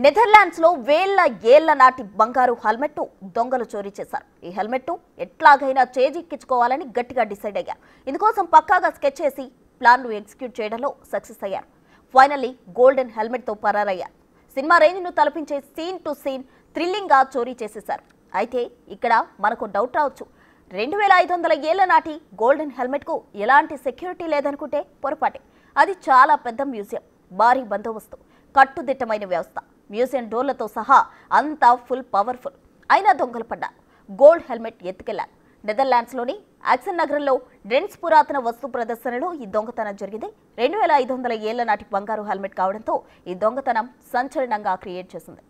Netherlands లో వేళ్ల ఏళ్ల నాటి బంగారు హెల్మెట్ దొంగలు చోరీ చేశారు. ఈ హెల్మెట్ ఎట్లాగైనా చేజిక్కించుకోవాలని గట్టిగా డిసైడ్ అయ్యారు. ఇందుకోసం పక్కాగా స్కెచ్ చేసి ప్లాన్ ను ఎగ్జిక్యూట్ చేయడంలో సక్సెస్ అయ్యారు. ఫైనల్లీ గోల్డెన్ హెల్మెట్ తో పరారయ్యారు. సినిమా రేంజ్ ను తలపించే సీన్ టు సీన్ థ్రిల్లింగ్ గా చోరీ చేసేశారు. అయితే ఇక్కడ మనకు డౌట్ రావచ్చు. 2500 ఏళ్ల నాటి గోల్డెన్ హెల్మెట్ కు ఎలాంటి సెక్యూరిటీ లేదనుకుంటే పొరపాటే. అది చాలా పెద్ద మ్యూజియం, భారీ బందోబస్తు, కట్టుదిట్టమైన వ్యవస్థ, మ్యూజియం డోర్లతో సహా అంతా ఫుల్ పవర్ఫుల్. అయినా దొంగలు పడ్డారు. గోల్డ్ హెల్మెట్ ఎత్తుకెళ్లారు. నెదర్లాండ్స్లోని యాక్సన్ నగరంలో డెన్స్ పురాతన వస్తు ప్రదర్శనలో ఈ దొంగతనం జరిగింది. 2500 ఏళ్ల నాటి బంగారు హెల్మెట్ కావడంతో ఈ దొంగతనం సంచలనంగా క్రియేట్ చేసింది.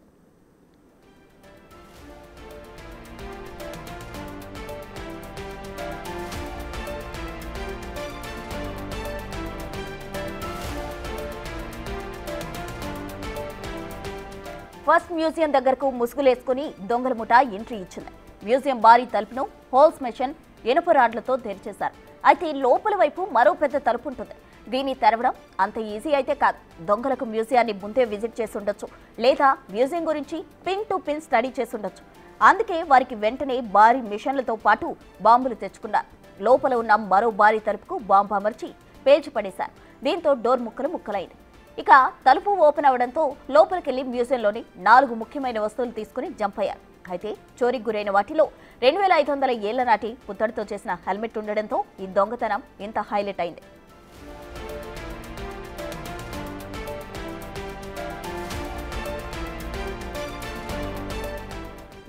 ఫస్ట్ మ్యూజియం దగ్గరకు ముసుగులేసుకుని దొంగల ముఠ ఎంట్రీ ఇచ్చింది. మ్యూజియం భారీ తలుపును హోల్స్ మెషిన్ ఇనుప రాడ్లతో తెరిచేశారు. అయితే లోపల వైపు మరో పెద్ద తలుపు ఉంటుంది. దీన్ని తెరవడం అంత ఈజీ అయితే కాదు. దొంగలకు మ్యూజియాన్ని ముందే విజిట్ చేసి ఉండొచ్చు, లేదా మ్యూజియం గురించి పిన్ టు పిన్ స్టడీ చేసి ఉండొచ్చు. అందుకే వారికి వెంటనే భారీ మిషన్లతో పాటు బాంబులు తెచ్చుకున్నారు. లోపల ఉన్న మరో భారీ తలుపుకు బాంబు అమర్చి పేల్చి పడేశారు. దీంతో డోర్ ముక్కలైంది. ఇక తలుపు ఓపెన్ అవడంతో లోపలికెళ్లి మ్యూజియంలోని 4 ముఖ్యమైన వస్తువులు తీసుకుని జంప్ అయ్యారు. అయితే చోరీకి గురైన వాటిలో 2500 ఏళ్ల నాటి పుత్తడితో చేసిన హెల్మెట్ ఉండడంతో ఈ దొంగతనం ఇంత హైలైట్ అయింది.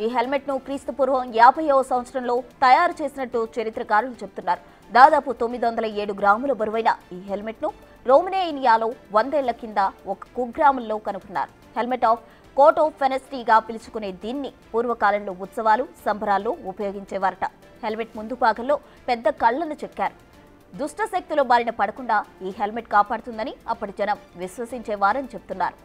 ఈ హెల్మెట్ ను క్రీస్తుపూర్వం 50వ సంవత్సరంలో తయారు చేసినట్టు చరిత్రకారులు చెబుతున్నారు. దాదాపు 907 గ్రాముల బరువైన ఈ హెల్మెట్ ను రోమనేనియాలో 100 ఏళ్ల కింద ఒక కుగ్రామంలో కనుగొన్నారు. హెల్మెట్ ఆఫ్ కోట్ ఆఫ్ ఫెనెస్టీగా పిలుచుకునే దీన్ని పూర్వకాలంలో ఉత్సవాలు, సంబరాల్లో ఉపయోగించేవారట. హెల్మెట్ ముందు భాగంలో పెద్ద కళ్లను చెక్కారు. దుష్ట శక్తుల బారిన పడకుండా ఈ హెల్మెట్ కాపాడుతుందని అప్పటి జనం విశ్వసించేవారని చెప్తున్నారు.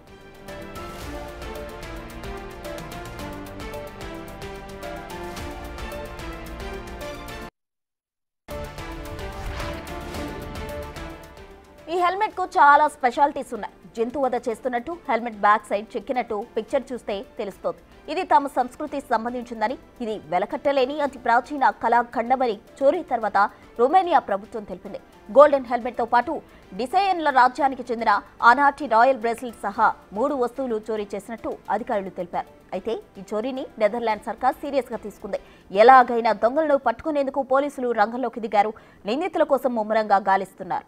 ఈ హెల్మెట్ కు చాలా స్పెషాలిటీస్ ఉన్నాయి. జంతువధ చేస్తున్నట్టు హెల్మెట్ బ్యాక్ సైడ్ చెక్కినట్టు పిక్చర్ చూస్తే తెలుస్తోంది. ఇది తమ సంస్కృతికి సంబంధించిందని, ఇది వెలకట్టలేని అతి ప్రాచీన కళాఖండమని చోరీ తర్వాత రొమేనియా ప్రభుత్వం తెలిపింది. గోల్డెన్ హెల్మెట్ తో పాటు డిసైన్ల రాజ్యానికి చెందిన ఆనాటి రాయల్ బ్రేస్లెట్ సహా 3 వస్తువులు చోరీ చేసినట్టు అధికారులు తెలిపారు. అయితే ఈ చోరీని నెదర్లాండ్ సర్కార్ సీరియస్ గా తీసుకుంది. ఎలాగైనా దొంగలను పట్టుకునేందుకు పోలీసులు రంగంలోకి దిగారు. నిందితుల కోసం ముమ్మరంగా గాలిస్తున్నారు.